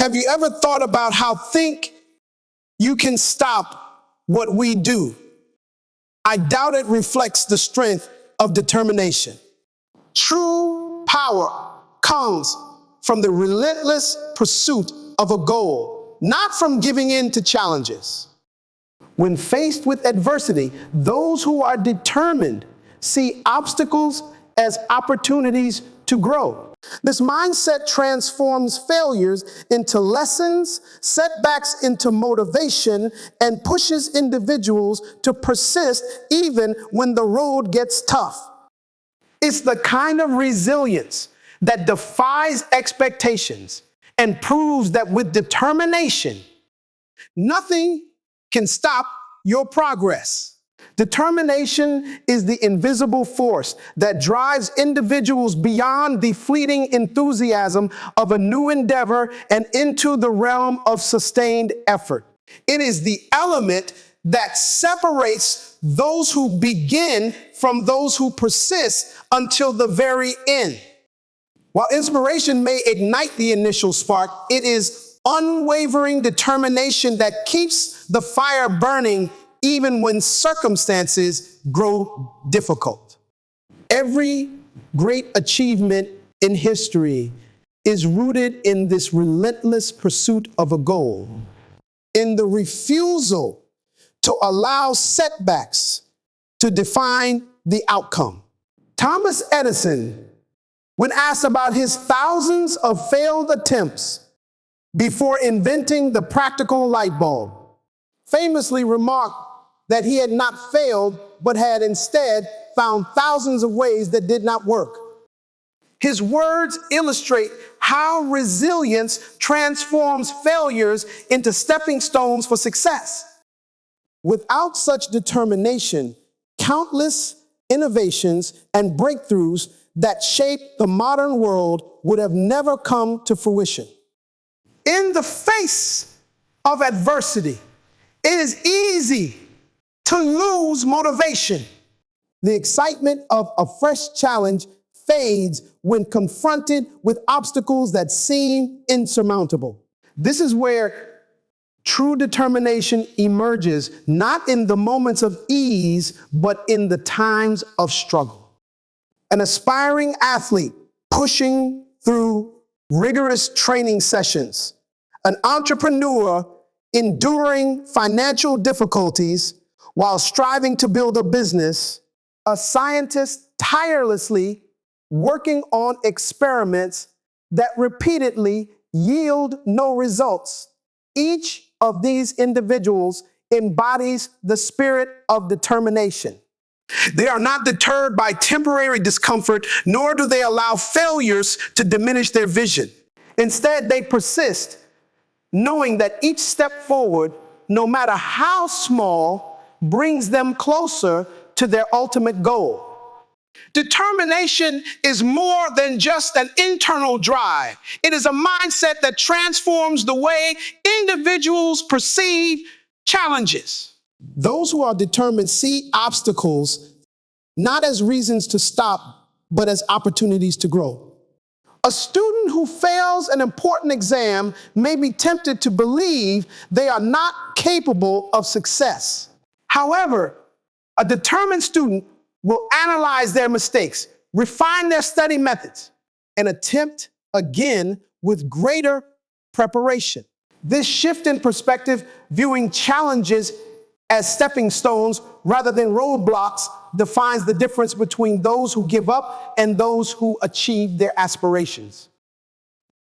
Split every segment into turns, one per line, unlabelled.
Have you ever thought about how think you can stop what we do? I doubt it reflects the strength of determination. True power comes from the relentless pursuit of a goal, not from giving in to challenges. When faced with adversity, those who are determined see obstacles as opportunities to grow. This mindset transforms failures into lessons, setbacks into motivation, and pushes individuals to persist even when the road gets tough. It's the kind of resilience that defies expectations and proves that with determination, nothing can stop your progress. Determination is the invisible force that drives individuals beyond the fleeting enthusiasm of a new endeavor and into the realm of sustained effort. It is the element that separates those who begin from those who persist until the very end. While inspiration may ignite the initial spark, it is unwavering determination that keeps the fire burning even when circumstances grow difficult. Every great achievement in history is rooted in this relentless pursuit of a goal, in the refusal to allow setbacks to define the outcome. Thomas Edison, when asked about his thousands of failed attempts before inventing the practical light bulb, famously remarked that he had not failed, but had instead found thousands of ways that did not work. His words illustrate how resilience transforms failures into stepping stones for success. Without such determination, countless innovations and breakthroughs that shaped the modern world would have never come to fruition. In the face of adversity, it is easy to lose motivation. The excitement of a fresh challenge fades when confronted with obstacles that seem insurmountable. This is where true determination emerges, not in the moments of ease, but in the times of struggle. An aspiring athlete pushing through rigorous training sessions, an entrepreneur enduring financial difficulties while striving to build a business, a scientist tirelessly working on experiments that repeatedly yield no results. Each of these individuals embodies the spirit of determination. They are not deterred by temporary discomfort, nor do they allow failures to diminish their vision. Instead, they persist, knowing that each step forward, no matter how small, brings them closer to their ultimate goal. Determination is more than just an internal drive. It is a mindset that transforms the way individuals perceive challenges. Those who are determined see obstacles not as reasons to stop, but as opportunities to grow. A student who fails an important exam may be tempted to believe they are not capable of success. However, a determined student will analyze their mistakes, refine their study methods, and attempt again with greater preparation. This shift in perspective, viewing challenges as stepping stones rather than roadblocks, defines the difference between those who give up and those who achieve their aspirations.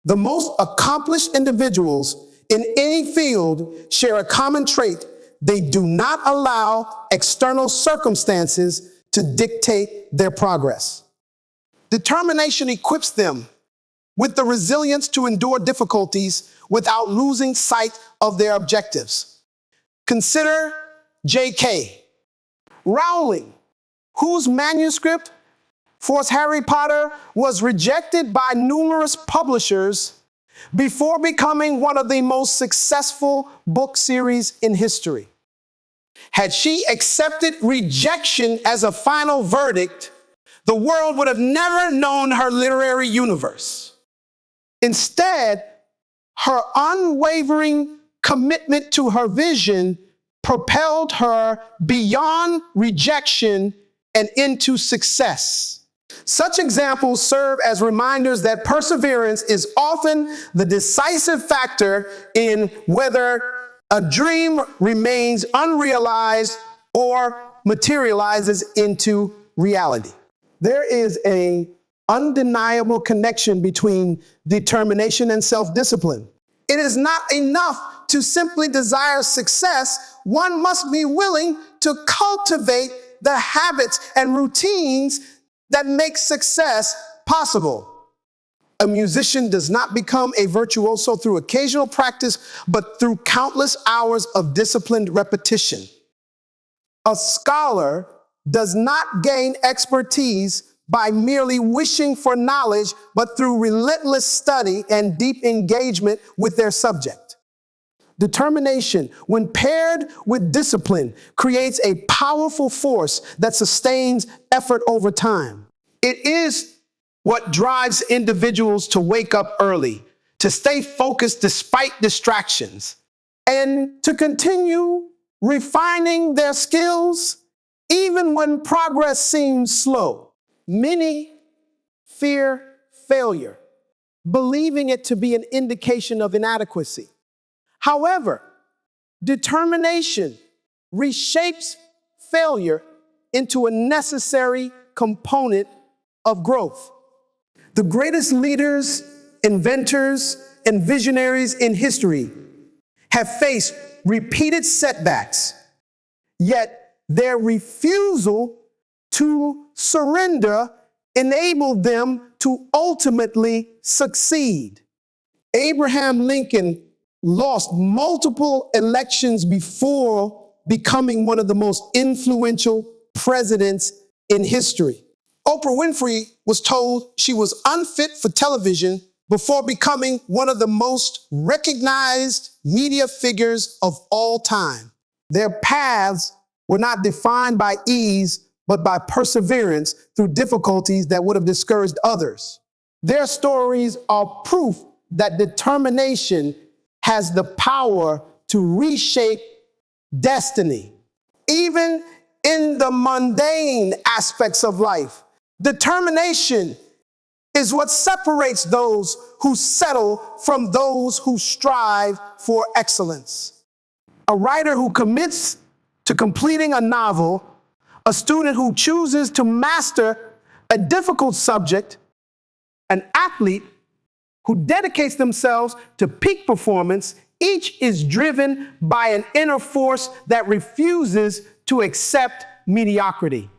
The most accomplished individuals in any field share a common trait: they do not allow external circumstances to dictate their progress. Determination equips them with the resilience to endure difficulties without losing sight of their objectives. Consider J.K. Rowling, whose manuscript for Harry Potter was rejected by numerous publishers before becoming one of the most successful book series in history. Had she accepted rejection as a final verdict, the world would have never known her literary universe. Instead, Her unwavering commitment to her vision propelled her beyond rejection and into success. Such examples serve as reminders that perseverance is often the decisive factor in whether a dream remains unrealized or materializes into reality. There is an undeniable connection between determination and self-discipline. It is not enough to simply desire success. One must be willing to cultivate the habits and routines that make success possible. A musician does not become a virtuoso through occasional practice, but through countless hours of disciplined repetition. A scholar does not gain expertise by merely wishing for knowledge, but through relentless study and deep engagement with their subject. Determination, when paired with discipline, creates a powerful force that sustains effort over time. It is what drives individuals to wake up early, to stay focused despite distractions, and to continue refining their skills even when progress seems slow. Many fear failure, believing it to be an indication of inadequacy. However, determination reshapes failure into a necessary component of growth. The greatest leaders, inventors, and visionaries in history have faced repeated setbacks, yet their refusal to surrender enabled them to ultimately succeed. Abraham Lincoln lost multiple elections before becoming one of the most influential presidents in history. Oprah Winfrey was told she was unfit for television before becoming one of the most recognized media figures of all time. Their paths were not defined by ease, but by perseverance through difficulties that would have discouraged others. Their stories are proof that determination has the power to reshape destiny. Even in the mundane aspects of life, determination is what separates those who settle from those who strive for excellence. A writer who commits to completing a novel, a student who chooses to master a difficult subject, an athlete who dedicates themselves to peak performance, each is driven by an inner force that refuses to accept mediocrity.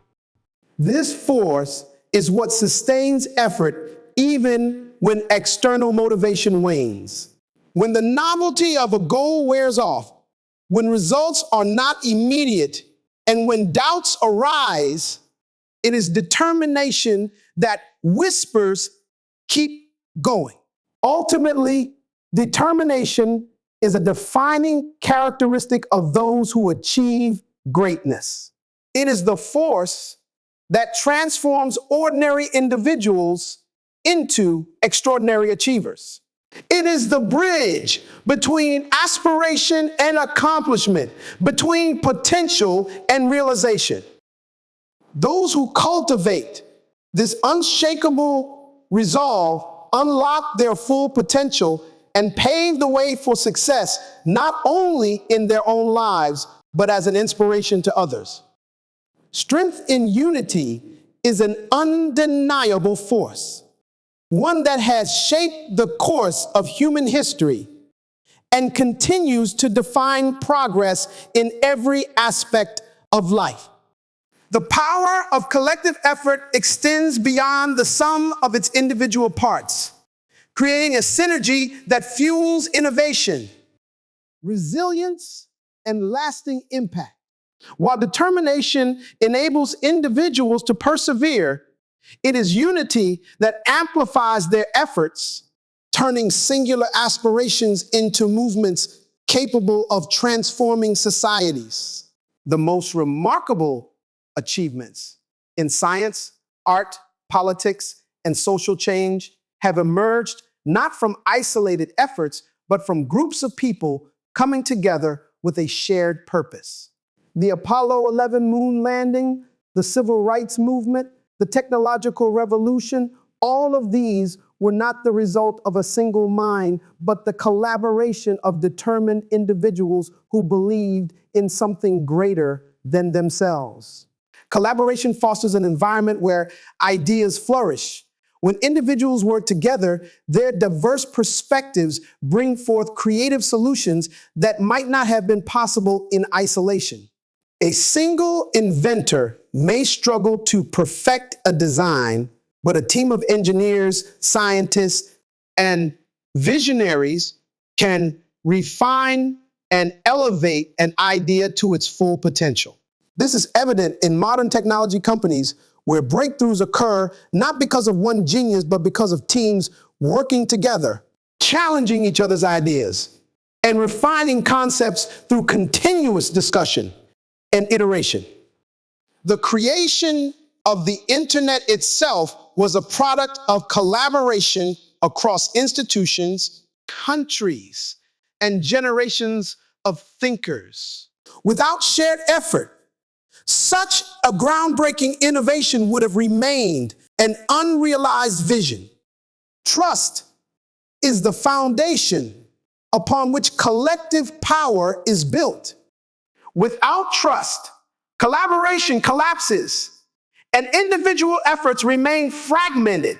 This force is what sustains effort even when external motivation wanes. When the novelty of a goal wears off, when results are not immediate, and when doubts arise, it is determination that whispers, "Keep going." Ultimately, determination is a defining characteristic of those who achieve greatness. It is the force that transforms ordinary individuals into extraordinary achievers. It is the bridge between aspiration and accomplishment, between potential and realization. Those who cultivate this unshakable resolve unlock their full potential and pave the way for success, not only in their own lives, but as an inspiration to others. Strength in unity is an undeniable force, one that has shaped the course of human history and continues to define progress in every aspect of life. The power of collective effort extends beyond the sum of its individual parts, creating a synergy that fuels innovation, resilience, and lasting impact. While determination enables individuals to persevere, it is unity that amplifies their efforts, turning singular aspirations into movements capable of transforming societies. The most remarkable achievements in science, art, politics, and social change have emerged not from isolated efforts, but from groups of people coming together with a shared purpose. The Apollo 11 moon landing, the civil rights movement, the technological revolution, all of these were not the result of a single mind, but the collaboration of determined individuals who believed in something greater than themselves. Collaboration fosters an environment where ideas flourish. When individuals work together, their diverse perspectives bring forth creative solutions that might not have been possible in isolation. A single inventor may struggle to perfect a design, but a team of engineers, scientists, and visionaries can refine and elevate an idea to its full potential. This is evident in modern technology companies where breakthroughs occur not because of one genius, but because of teams working together, challenging each other's ideas, and refining concepts through continuous discussion and iteration. The creation of the internet itself was a product of collaboration across institutions, countries, and generations of thinkers. Without shared effort, such a groundbreaking innovation would have remained an unrealized vision. Trust is the foundation upon which collective power is built. Without trust, collaboration collapses and individual efforts remain fragmented,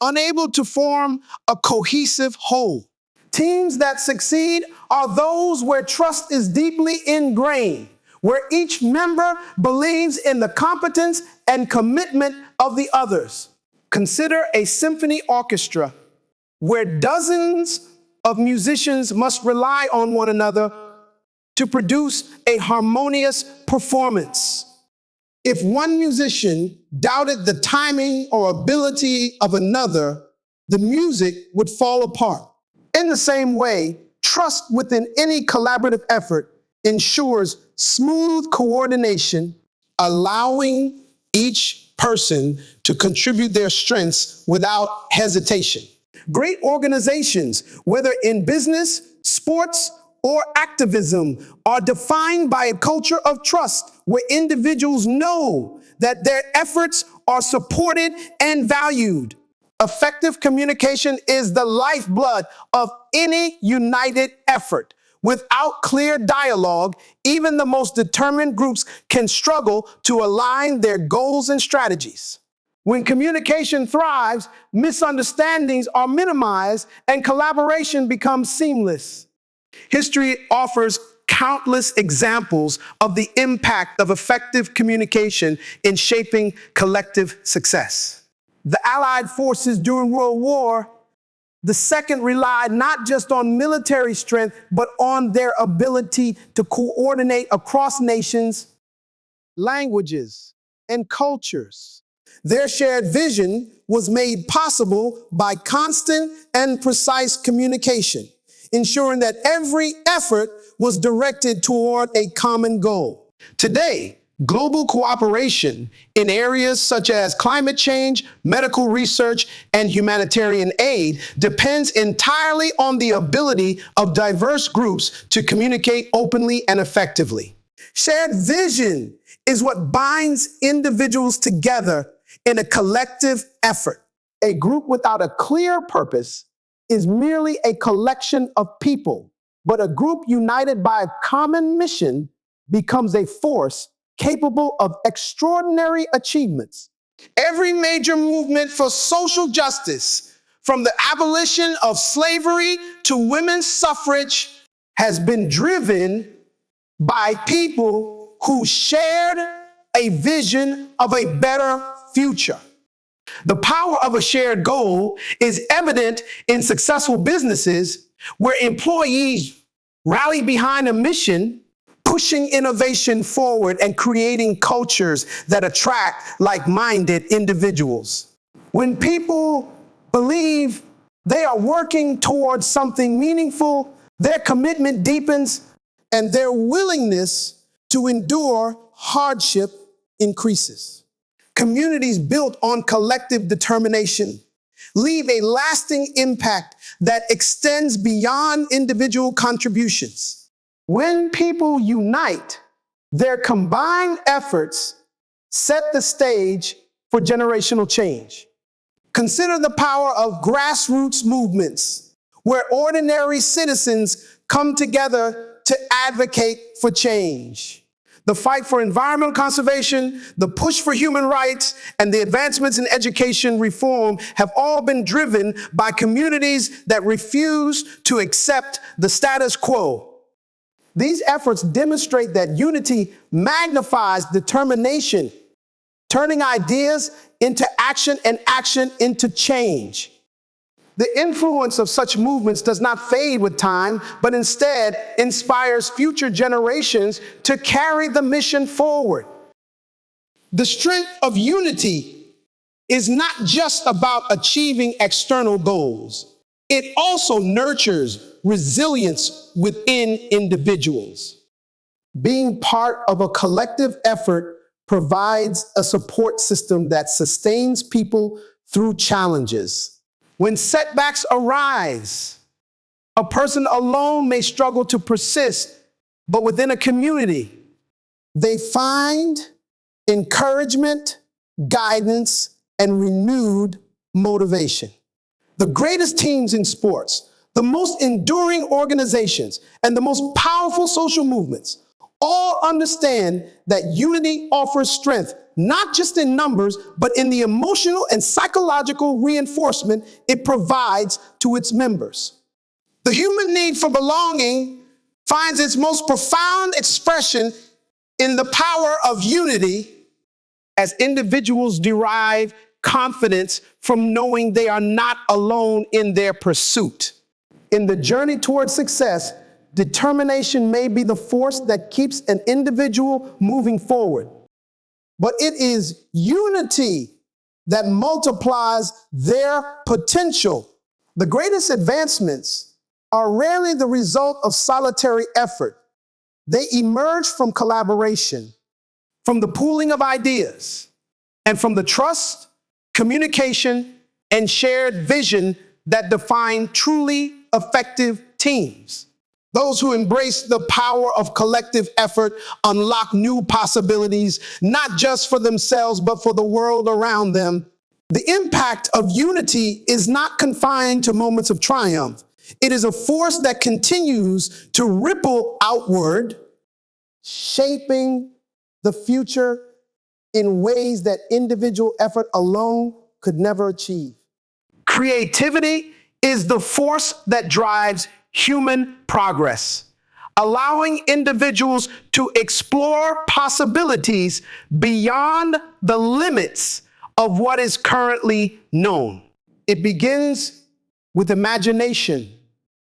unable to form a cohesive whole. Teams that succeed are those where trust is deeply ingrained, where each member believes in the competence and commitment of the others. Consider a symphony orchestra where dozens of musicians must rely on one another to produce a harmonious performance. If one musician doubted the timing or ability of another, the music would fall apart. In the same way, trust within any collaborative effort ensures smooth coordination, allowing each person to contribute their strengths without hesitation. Great organizations, whether in business, sports, or activism, are defined by a culture of trust where individuals know that their efforts are supported and valued. Effective communication is the lifeblood of any united effort. Without clear dialogue, even the most determined groups can struggle to align their goals and strategies. When communication thrives, misunderstandings are minimized and collaboration becomes seamless. History offers countless examples of the impact of effective communication in shaping collective success. The Allied forces during World War II relied not just on military strength, but on their ability to coordinate across nations, languages, and cultures. Their shared vision was made possible by constant and precise communication, ensuring that every effort was directed toward a common goal. Today, global cooperation in areas such as climate change, medical research, and humanitarian aid depends entirely on the ability of diverse groups to communicate openly and effectively. Shared vision is what binds individuals together in a collective effort. A group without a clear purpose is merely a collection of people, but a group united by a common mission becomes a force capable of extraordinary achievements. Every major movement for social justice, from the abolition of slavery to women's suffrage, has been driven by people who shared a vision of a better future. The power of a shared goal is evident in successful businesses where employees rally behind a mission, pushing innovation forward and creating cultures that attract like-minded individuals. When people believe they are working towards something meaningful, their commitment deepens and their willingness to endure hardship increases. Communities built on collective determination leave a lasting impact that extends beyond individual contributions. When people unite, their combined efforts set the stage for generational change. Consider the power of grassroots movements, where ordinary citizens come together to advocate for change. The fight for environmental conservation, the push for human rights, and the advancements in education reform have all been driven by communities that refuse to accept the status quo. These efforts demonstrate that unity magnifies determination, turning ideas into action and action into change. The influence of such movements does not fade with time, but instead inspires future generations to carry the mission forward. The strength of unity is not just about achieving external goals. It also nurtures resilience within individuals. Being part of a collective effort provides a support system that sustains people through challenges. When setbacks arise, a person alone may struggle to persist, but within a community, they find encouragement, guidance, and renewed motivation. The greatest teams in sports, the most enduring organizations, and the most powerful social movements all understand that unity offers strength, not just in numbers, but in the emotional and psychological reinforcement it provides to its members. The human need for belonging finds its most profound expression in the power of unity, as individuals derive confidence from knowing they are not alone in their pursuit. In the journey towards success, determination may be the force that keeps an individual moving forward, but it is unity that multiplies their potential. The greatest advancements are rarely the result of solitary effort. They emerge from collaboration, from the pooling of ideas, and from the trust, communication, and shared vision that define truly effective teams. Those who embrace the power of collective effort unlock new possibilities, not just for themselves, but for the world around them. The impact of unity is not confined to moments of triumph. It is a force that continues to ripple outward, shaping the future in ways that individual effort alone could never achieve. Creativity is the force that drives human progress, allowing individuals to explore possibilities beyond the limits of what is currently known. It begins with imagination,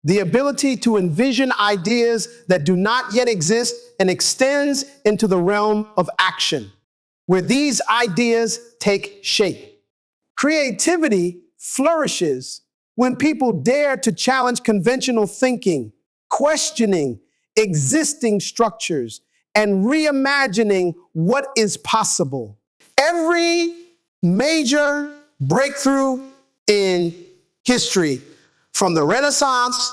the ability to envision ideas that do not yet exist, and extends into the realm of action, where these ideas take shape. Creativity flourishes when people dare to challenge conventional thinking, questioning existing structures, and reimagining what is possible. Every major breakthrough in history, from the Renaissance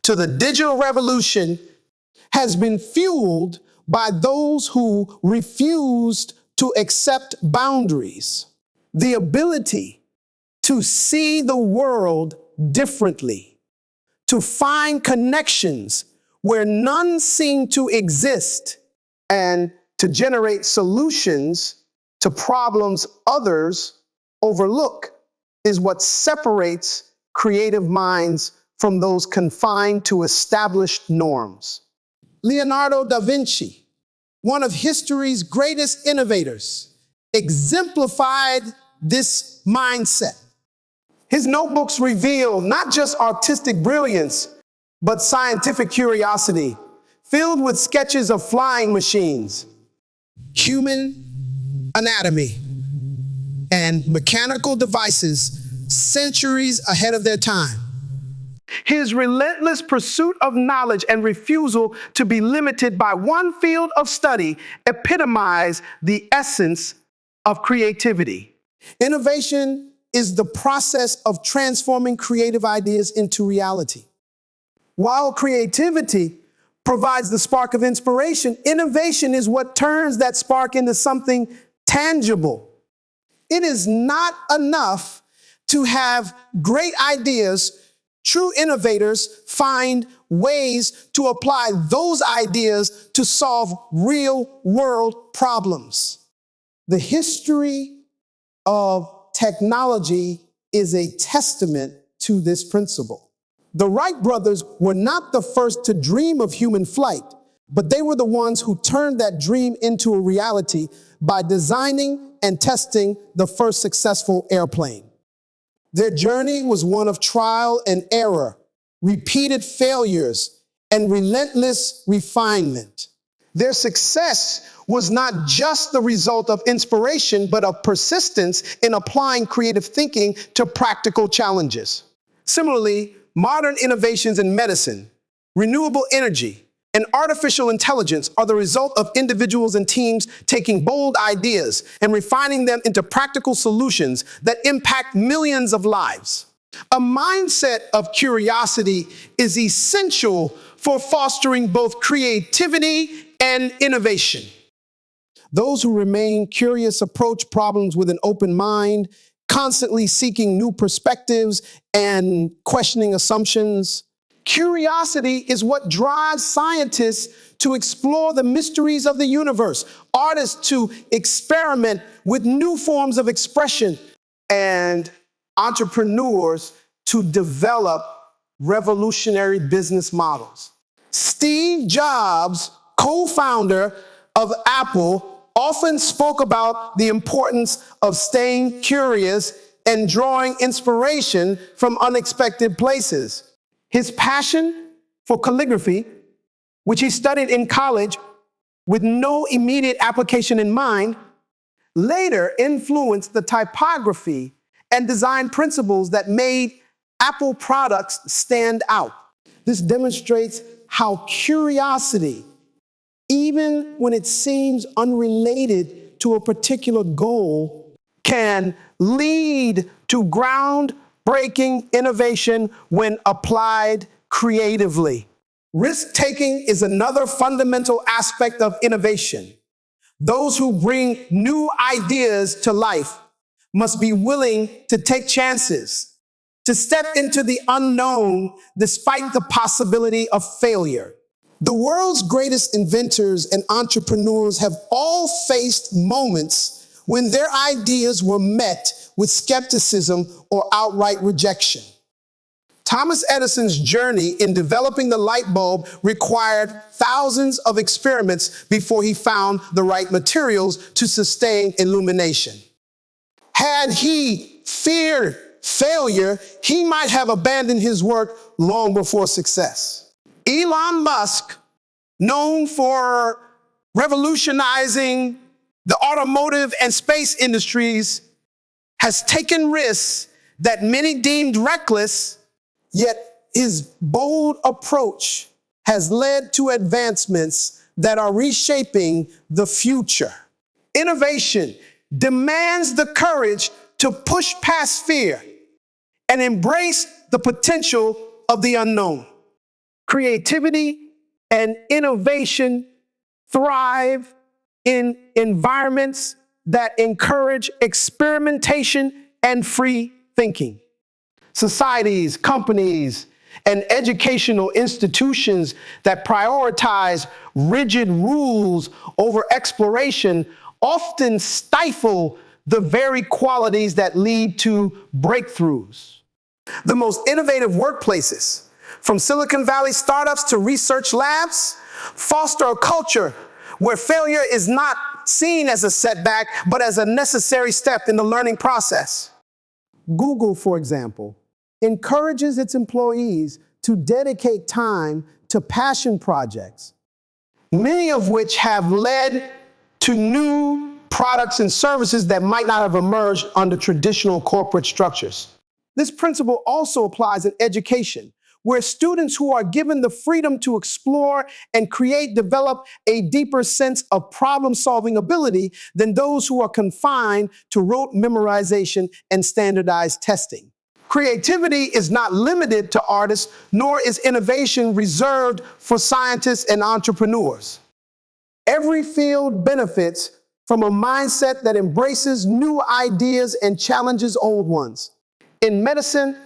to the digital revolution, has been fueled by those who refused to accept boundaries. The ability to see the world differently, to find connections where none seem to exist, and to generate solutions to problems others overlook is what separates creative minds from those confined to established norms. Leonardo da Vinci, one of history's greatest innovators, exemplified this mindset. His notebooks reveal not just artistic brilliance, but scientific curiosity, filled with sketches of flying machines, human anatomy, and mechanical devices centuries ahead of their time. His relentless pursuit of knowledge and refusal to be limited by one field of study epitomize the essence of creativity. Innovation is the process of transforming creative ideas into reality. While creativity provides the spark of inspiration, innovation is what turns that spark into something tangible. It is not enough to have great ideas. True innovators find ways to apply those ideas to solve real-world problems. The history of technology is a testament to this principle. The Wright brothers were not the first to dream of human flight, but they were the ones who turned that dream into a reality by designing and testing the first successful airplane. Their journey was one of trial and error, repeated failures, and relentless refinement. Their success was not just the result of inspiration, but of persistence in applying creative thinking to practical challenges. Similarly, modern innovations in medicine, renewable energy, and artificial intelligence are the result of individuals and teams taking bold ideas and refining them into practical solutions that impact millions of lives. A mindset of curiosity is essential for fostering both creativity and innovation. Those who remain curious approach problems with an open mind, constantly seeking new perspectives and questioning assumptions. Curiosity is what drives scientists to explore the mysteries of the universe, artists to experiment with new forms of expression, and entrepreneurs to develop revolutionary business models. Steve Jobs, co-founder of Apple, often spoke about the importance of staying curious and drawing inspiration from unexpected places. His passion for calligraphy, which he studied in college with no immediate application in mind, later influenced the typography and design principles that made Apple products stand out. This demonstrates how curiosity, even when it seems unrelated to a particular goal, can lead to groundbreaking innovation when applied creatively. Risk-taking is another fundamental aspect of innovation. Those who bring new ideas to life must be willing to take chances, to step into the unknown despite the possibility of failure. The world's greatest inventors and entrepreneurs have all faced moments when their ideas were met with skepticism or outright rejection. Thomas Edison's journey in developing the light bulb required thousands of experiments before he found the right materials to sustain illumination. Had he feared failure, he might have abandoned his work long before success. Elon Musk, known for revolutionizing the automotive and space industries, has taken risks that many deemed reckless, yet his bold approach has led to advancements that are reshaping the future. Innovation demands the courage to push past fear and embrace the potential of the unknown. Creativity and innovation thrive in environments that encourage experimentation and free thinking. Societies, companies, and educational institutions that prioritize rigid rules over exploration often stifle the very qualities that lead to breakthroughs. The most innovative workplaces, from Silicon Valley startups to research labs, foster a culture where failure is not seen as a setback, but as a necessary step in the learning process. Google, for example, encourages its employees to dedicate time to passion projects, many of which have led to new products and services that might not have emerged under traditional corporate structures. This principle also applies in education, where students who are given the freedom to explore and create develop a deeper sense of problem-solving ability than those who are confined to rote memorization and standardized testing. Creativity is not limited to artists, nor is innovation reserved for scientists and entrepreneurs. Every field benefits from a mindset that embraces new ideas and challenges old ones. In medicine,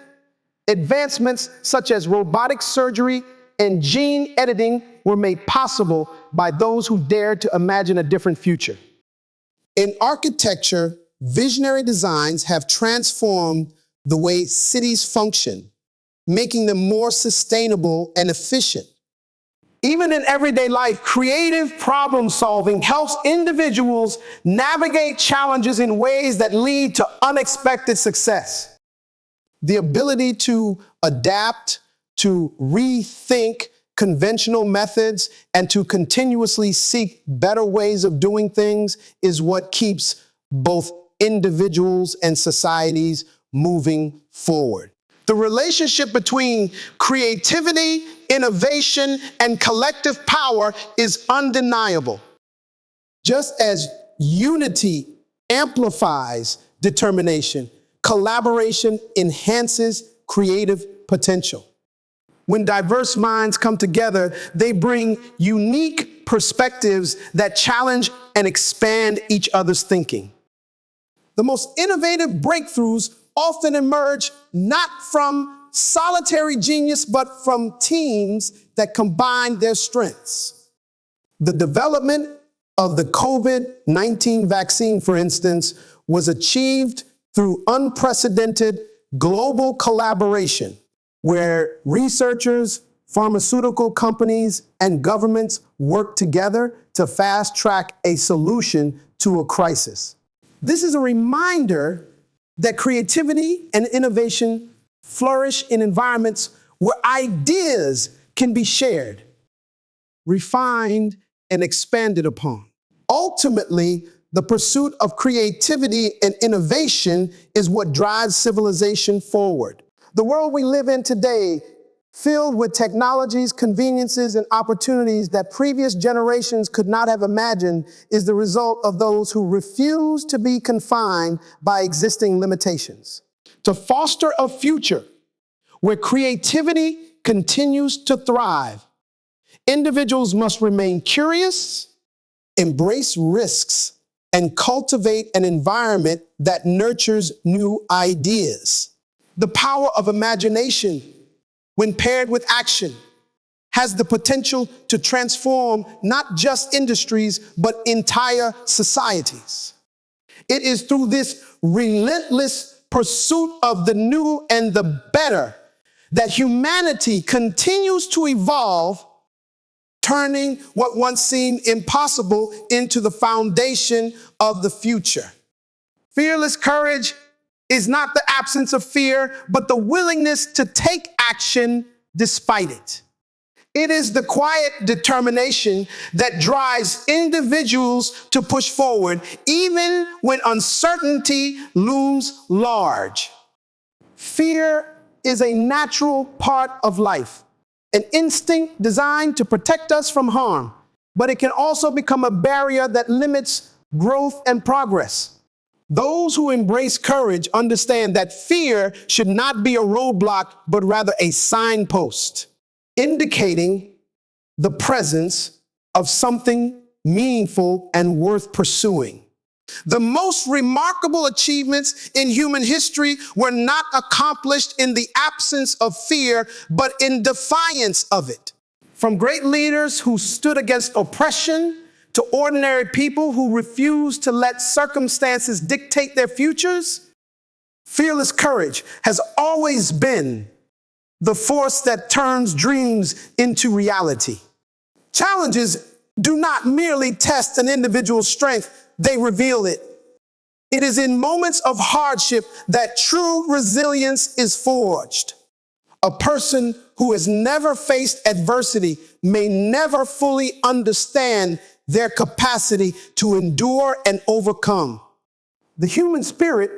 advancements such as robotic surgery and gene editing were made possible by those who dared to imagine a different future. In architecture, visionary designs have transformed the way cities function, making them more sustainable and efficient. Even in everyday life, creative problem solving helps individuals navigate challenges in ways that lead to unexpected success. The ability to adapt, to rethink conventional methods, and to continuously seek better ways of doing things is what keeps both individuals and societies moving forward. The relationship between creativity, innovation, and collective power is undeniable. Just as unity amplifies determination, collaboration enhances creative potential. When diverse minds come together, they bring unique perspectives that challenge and expand each other's thinking. The most innovative breakthroughs often emerge not from solitary genius, but from teams that combine their strengths. The development of the COVID-19 vaccine, for instance, was achieved through unprecedented global collaboration, where researchers, pharmaceutical companies, and governments work together to fast-track a solution to a crisis. This is a reminder that creativity and innovation flourish in environments where ideas can be shared, refined, and expanded upon. Ultimately, the pursuit of creativity and innovation is what drives civilization forward. The world we live in today, filled with technologies, conveniences, and opportunities that previous generations could not have imagined, is the result of those who refuse to be confined by existing limitations. To foster a future where creativity continues to thrive, individuals must remain curious, embrace risks, and cultivate an environment that nurtures new ideas. The power of imagination, when paired with action, has the potential to transform not just industries, but entire societies. It is through this relentless pursuit of the new and the better that humanity continues to evolve, turning what once seemed impossible into the foundation of the future. Fearless courage is not the absence of fear, but the willingness to take action despite it. It is the quiet determination that drives individuals to push forward, even when uncertainty looms large. Fear is a natural part of life, an instinct designed to protect us from harm, but it can also become a barrier that limits growth and progress. Those who embrace courage understand that fear should not be a roadblock, but rather a signpost, indicating the presence of something meaningful and worth pursuing. The most remarkable achievements in human history were not accomplished in the absence of fear, but in defiance of it. From great leaders who stood against oppression to ordinary people who refused to let circumstances dictate their futures, fearless courage has always been the force that turns dreams into reality. Challenges do not merely test an individual's strength, they reveal it. It is in moments of hardship that true resilience is forged. A person who has never faced adversity may never fully understand their capacity to endure and overcome. The human spirit,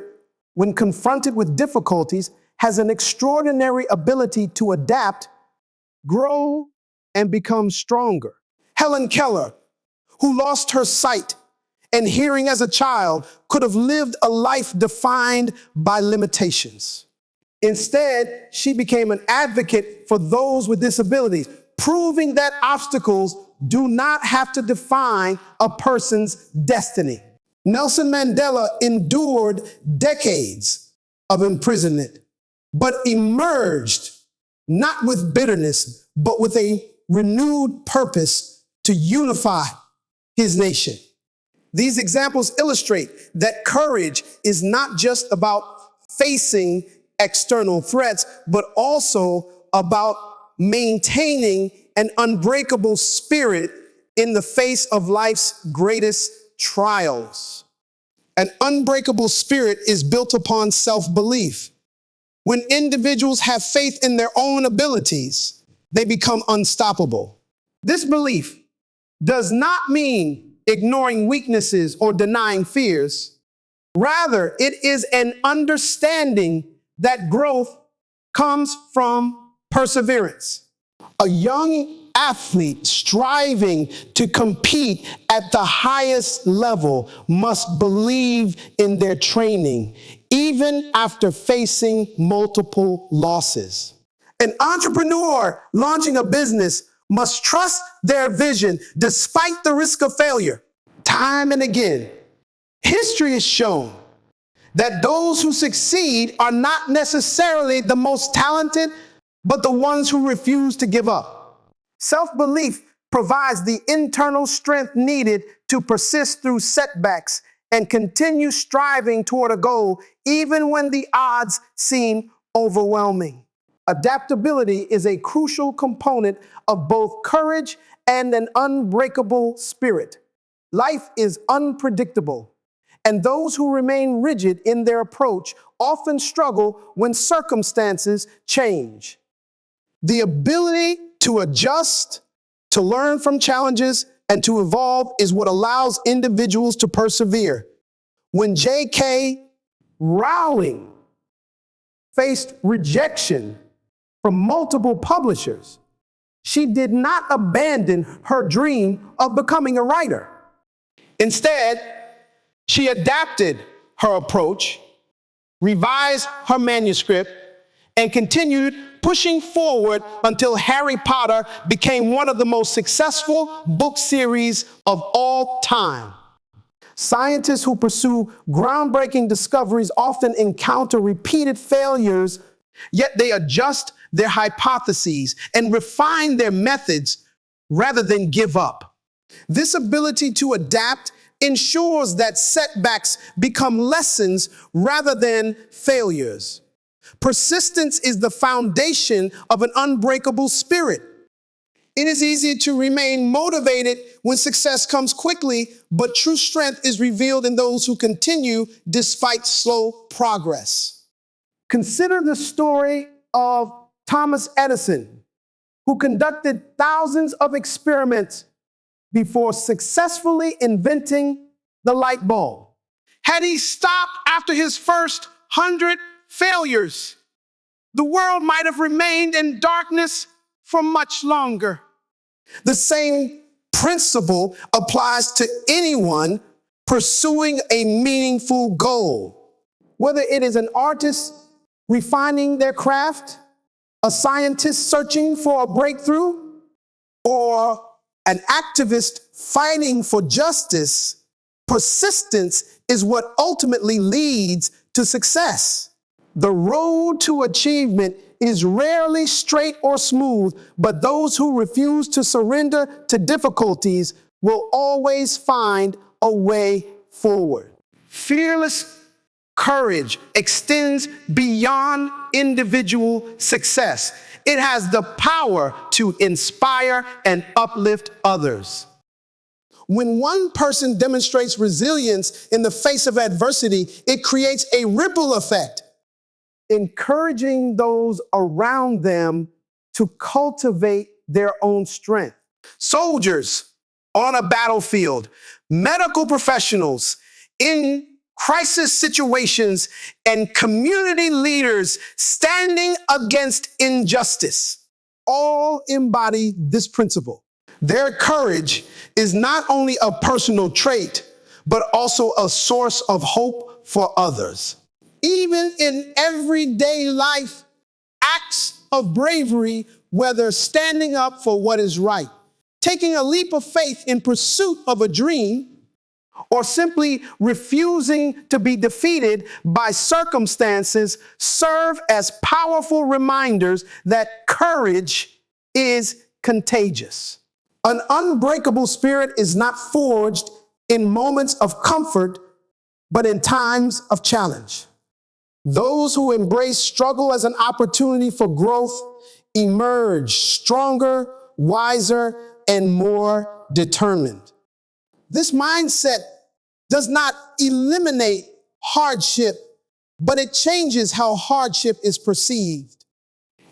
when confronted with difficulties, has an extraordinary ability to adapt grow, and become stronger. Helen Keller, who lost her sight and hearing as a child, could have lived a life defined by limitations. Instead, she became an advocate for those with disabilities, proving that obstacles do not have to define a person's destiny. Nelson Mandela endured decades of imprisonment, but emerged not with bitterness, but with a renewed purpose to unify his nation. These examples illustrate that courage is not just about facing external threats, but also about maintaining an unbreakable spirit in the face of life's greatest trials. An unbreakable spirit is built upon self-belief. When individuals have faith in their own abilities, they become unstoppable. This belief does not mean ignoring weaknesses or denying fears. Rather, it is an understanding that growth comes from perseverance. A young athlete striving to compete at the highest level must believe in their training, even after facing multiple losses. An entrepreneur launching a business must trust their vision despite the risk of failure. Time and again, history has shown that those who succeed are not necessarily the most talented, but the ones who refuse to give up. Self-belief provides the internal strength needed to persist through setbacks and continue striving toward a goal, even when the odds seem overwhelming. Adaptability is a crucial component of both courage and an unbreakable spirit. Life is unpredictable, and those who remain rigid in their approach often struggle when circumstances change. The ability to adjust, to learn from challenges, and to evolve is what allows individuals to persevere. When J.K. Rowling faced rejection from multiple publishers, she did not abandon her dream of becoming a writer. Instead, she adapted her approach, revised her manuscript, and continued pushing forward until Harry Potter became one of the most successful book series of all time. Scientists who pursue groundbreaking discoveries often encounter repeated failures, yet they adjust their hypotheses and refine their methods rather than give up. This ability to adapt ensures that setbacks become lessons rather than failures. Persistence is the foundation of an unbreakable spirit. It is easy to remain motivated when success comes quickly, but true strength is revealed in those who continue despite slow progress. Consider the story of Thomas Edison, who conducted thousands of experiments before successfully inventing the light bulb. Had he stopped after his first 100 failures, the world might have remained in darkness for much longer. The same principle applies to anyone pursuing a meaningful goal. Whether it is an artist refining their craft, a scientist searching for a breakthrough, or an activist fighting for justice, persistence is what ultimately leads to success. The road to achievement is rarely straight or smooth, but those who refuse to surrender to difficulties will always find a way forward. Fearless courage extends beyond individual success. It has the power to inspire and uplift others. When one person demonstrates resilience in the face of adversity, it creates a ripple effect, encouraging those around them to cultivate their own strength. Soldiers on a battlefield, medical professionals in crisis situations, and community leaders standing against injustice. all embody this principle. Their courage is not only a personal trait, but also a source of hope for others. Even in everyday life, acts of bravery, whether standing up for what is right, taking a leap of faith in pursuit of a dream, or simply refusing to be defeated by circumstances, serve as powerful reminders that courage is contagious. An unbreakable spirit is not forged in moments of comfort, but in times of challenge. Those who embrace struggle as an opportunity for growth emerge stronger, wiser, and more determined. This mindset does not eliminate hardship, but it changes how hardship is perceived.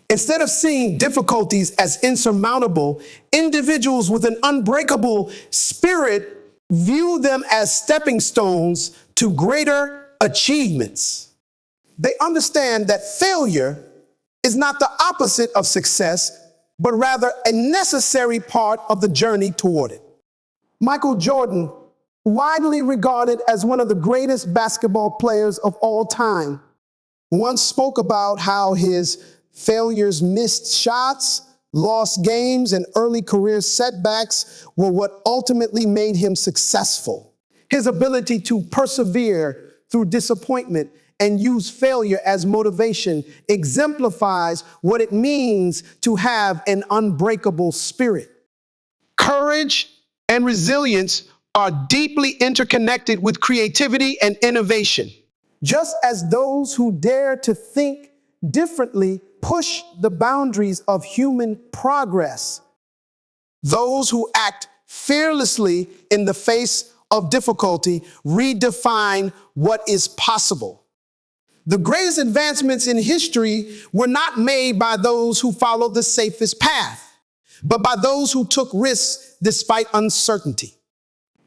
Instead of seeing difficulties as insurmountable, individuals with an unbreakable spirit view them as stepping stones to greater achievements. They understand that failure is not the opposite of success, but rather a necessary part of the journey toward it. Michael Jordan, widely regarded as one of the greatest basketball players of all time, once spoke about how his failures, missed shots, lost games, and early career setbacks were what ultimately made him successful. His ability to persevere through disappointment and use failure as motivation exemplifies what it means to have an unbreakable spirit. Courage and resilience are deeply interconnected with creativity and innovation. Just as those who dare to think differently push the boundaries of human progress, those who act fearlessly in the face of difficulty redefine what is possible. The greatest advancements in history were not made by those who followed the safest path, but by those who took risks despite uncertainty.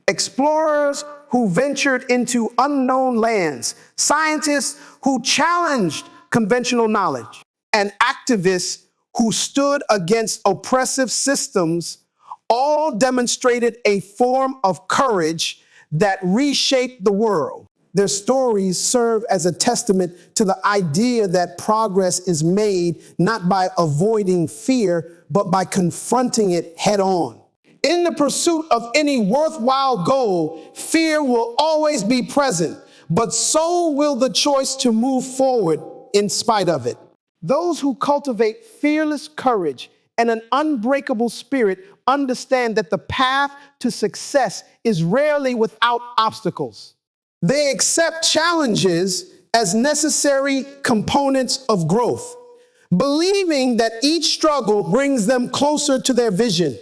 Explorers who ventured into unknown lands, scientists who challenged conventional knowledge, and activists who stood against oppressive systems all demonstrated a form of courage that reshaped the world. Their stories serve as a testament to the idea that progress is made not by avoiding fear, but by confronting it head on. In the pursuit of any worthwhile goal, fear will always be present, but so will the choice to move forward in spite of it. Those who cultivate fearless courage and an unbreakable spirit understand that the path to success is rarely without obstacles. They accept challenges as necessary components of growth, believing that each struggle brings them closer to their vision.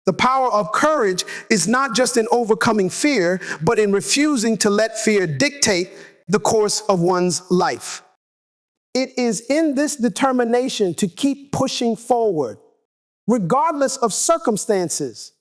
The power of courage is not just in overcoming fear, but in refusing to let fear dictate the course of one's life. It is in this determination to keep pushing forward, regardless of circumstances,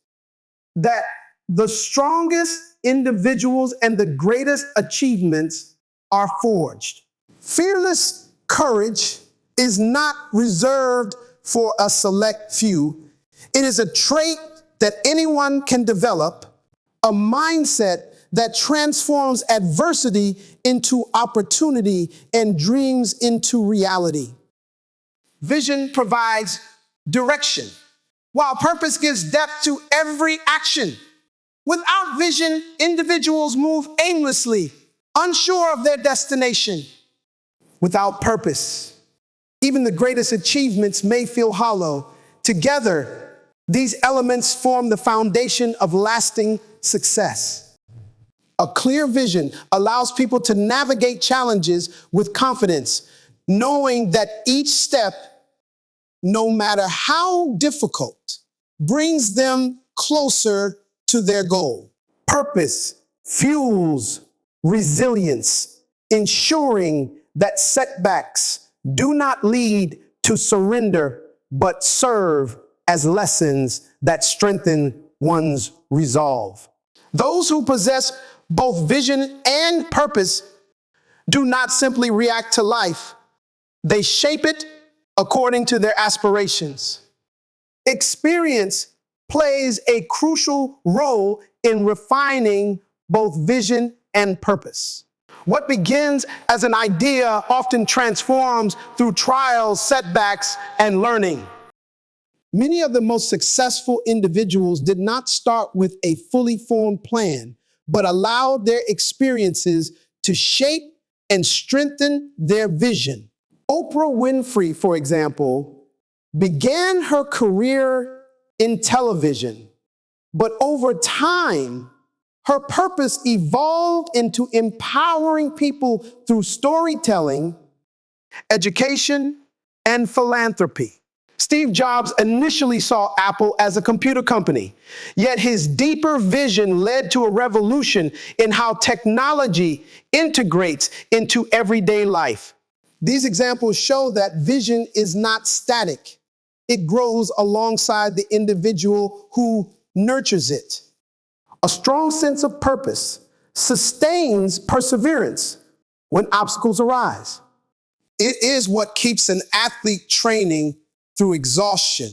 that the strongest individuals and the greatest achievements are forged. Fearless courage is not reserved for a select few. It is a trait that anyone can develop, a mindset that transforms adversity into opportunity and dreams into reality. Vision provides direction, while purpose gives depth to every action. Without vision, individuals move aimlessly, unsure of their destination. Without purpose, even the greatest achievements may feel hollow. Together, these elements form the foundation of lasting success. A clear vision allows people to navigate challenges with confidence, knowing that each step, no matter how difficult, brings them closer to their goal. Purpose fuels resilience, ensuring that setbacks do not lead to surrender, but serve as lessons that strengthen one's resolve. Those who possess both vision and purpose do not simply react to life. They shape it, according to their aspirations. Experience plays a crucial role in refining both vision and purpose. What begins as an idea often transforms through trials, setbacks, and learning. Many of the most successful individuals did not start with a fully formed plan, but allowed their experiences to shape and strengthen their vision. Oprah Winfrey, for example, began her career in television, but over time, her purpose evolved into empowering people through storytelling, education, and philanthropy. Steve Jobs initially saw Apple as a computer company, yet his deeper vision led to a revolution in how technology integrates into everyday life. These examples show that vision is not static. It grows alongside the individual who nurtures it. A strong sense of purpose sustains perseverance when obstacles arise. It is what keeps an athlete training through exhaustion,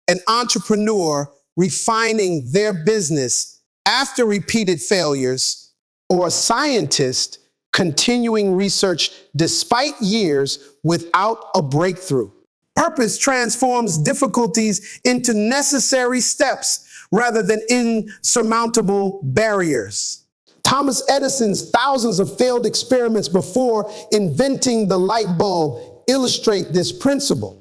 an entrepreneur refining their business after repeated failures, or a scientist continuing research despite years without a breakthrough. Purpose transforms difficulties into necessary steps rather than insurmountable barriers. Thomas Edison's thousands of failed experiments before inventing the light bulb illustrate this principle.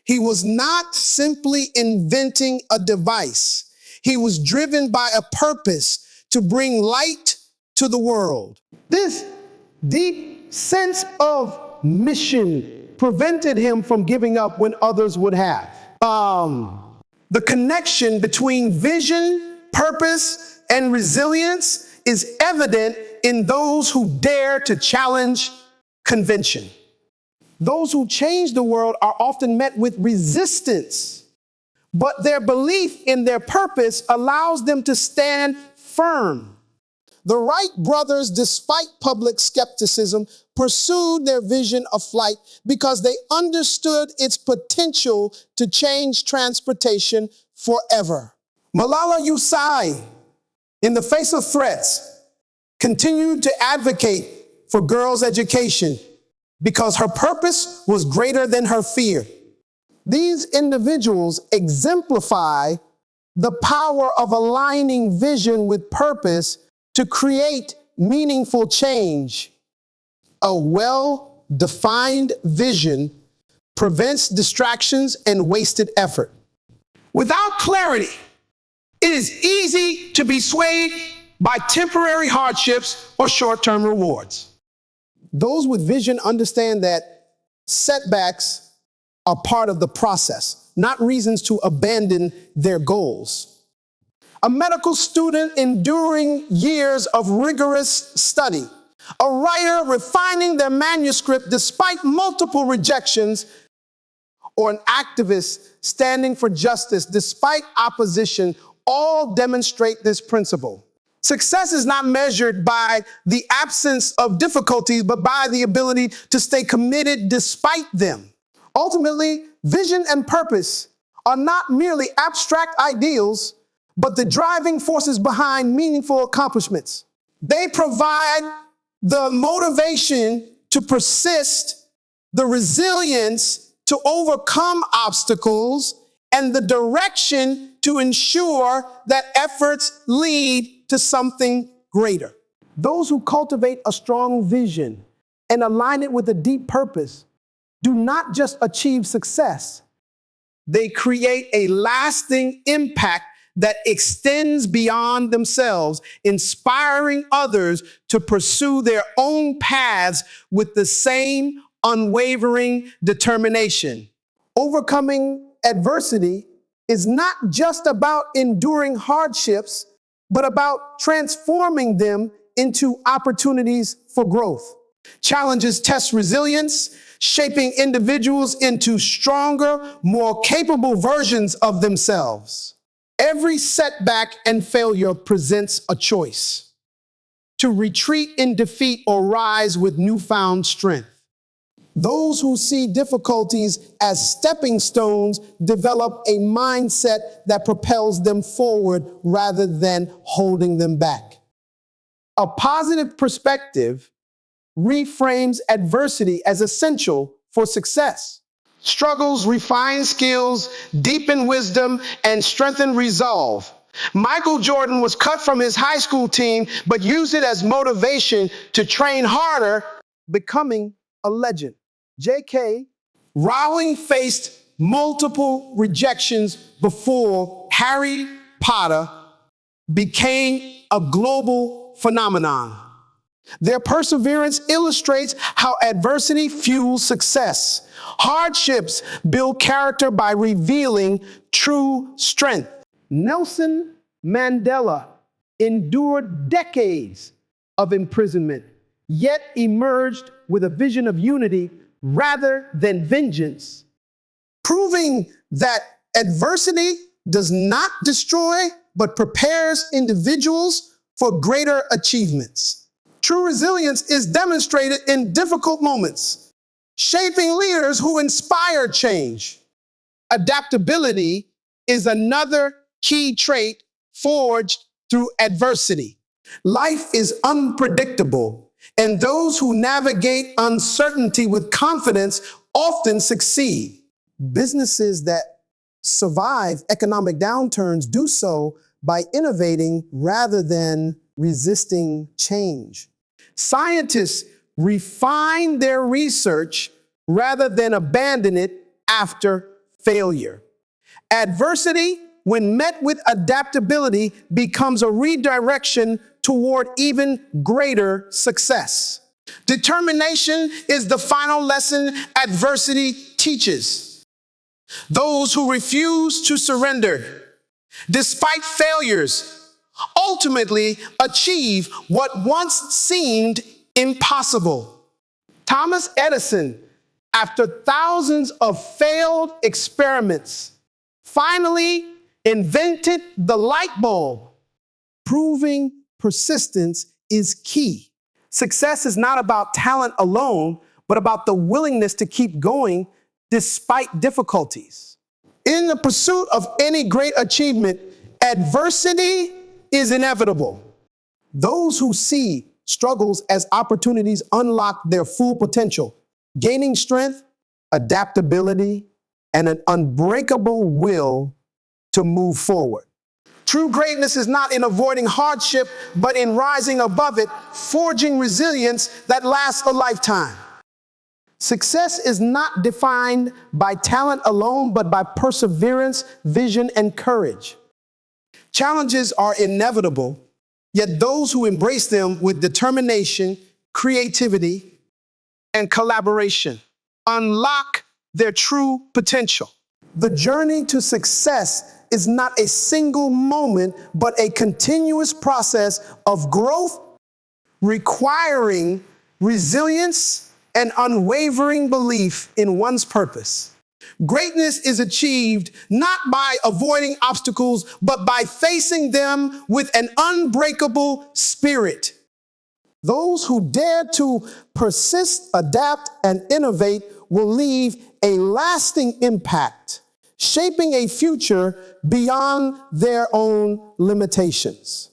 He was not simply inventing a device. He was driven by a purpose to bring light to the world. This deep sense of mission prevented him from giving up when others would have. The connection between vision, purpose, and resilience is evident in those who dare to challenge convention. Those who change the world are often met with resistance, but their belief in their purpose allows them to stand firm. The Wright brothers, despite public skepticism, pursued their vision of flight because they understood its potential to change transportation forever. Malala Yousafzai, in the face of threats, continued to advocate for girls' education because her purpose was greater than her fear. These individuals exemplify the power of aligning vision with purpose to create meaningful change. A well-defined vision prevents distractions and wasted effort. Without clarity, it is easy to be swayed by temporary hardships or short-term rewards. Those with vision understand that setbacks are part of the process, not reasons to abandon their goals. A medical student enduring years of rigorous study, a writer refining their manuscript despite multiple rejections, or an activist standing for justice despite opposition, all demonstrate this principle. Success is not measured by the absence of difficulties, but by the ability to stay committed despite them. Ultimately, vision and purpose are not merely abstract ideals, but the driving forces behind meaningful accomplishments. They provide the motivation to persist, the resilience to overcome obstacles, and the direction to ensure that efforts lead to something greater. Those who cultivate a strong vision and align it with a deep purpose do not just achieve success, they create a lasting impact that extends beyond themselves, inspiring others to pursue their own paths with the same unwavering determination. Overcoming adversity is not just about enduring hardships, but about transforming them into opportunities for growth. Challenges test resilience, shaping individuals into stronger, more capable versions of themselves. Every setback and failure presents a choice: to retreat in defeat or rise with newfound strength. Those who see difficulties as stepping stones develop a mindset that propels them forward rather than holding them back. A positive perspective reframes adversity as essential for success. Struggles refine skills, deepen wisdom, and strengthen resolve. Michael Jordan was cut from his high school team, but used it as motivation to train harder, becoming a legend. J.K. Rowling faced multiple rejections before Harry Potter became a global phenomenon. Their perseverance illustrates how adversity fuels success. Hardships build character by revealing true strength. Nelson Mandela endured decades of imprisonment, yet emerged with a vision of unity rather than vengeance, proving that adversity does not destroy, but prepares individuals for greater achievements. True resilience is demonstrated in difficult moments, shaping leaders who inspire change. Adaptability is another key trait forged through adversity. Life is unpredictable, and those who navigate uncertainty with confidence often succeed. Businesses that survive economic downturns do so by innovating rather than resisting change. Scientists refine their research rather than abandon it after failure. Adversity, when met with adaptability, becomes a redirection toward even greater success. Determination is the final lesson adversity teaches. Those who refuse to surrender, despite failures, ultimately achieve what once seemed impossible. Thomas Edison, after thousands of failed experiments, finally invented the light bulb, proving persistence is key. Success is not about talent alone, but about the willingness to keep going despite difficulties. In the pursuit of any great achievement, adversity is inevitable. Those who see struggles as opportunities unlock their full potential, gaining strength, adaptability, and an unbreakable will to move forward. True greatness is not in avoiding hardship, but in rising above it, forging resilience that lasts a lifetime. Success is not defined by talent alone, but by perseverance, vision, and courage. Challenges are inevitable, yet those who embrace them with determination, creativity, and collaboration unlock their true potential. The journey to success is not a single moment, but a continuous process of growth requiring resilience and unwavering belief in one's purpose. Greatness is achieved not by avoiding obstacles, but by facing them with an unbreakable spirit. Those who dare to persist, adapt, and innovate will leave a lasting impact, shaping a future beyond their own limitations.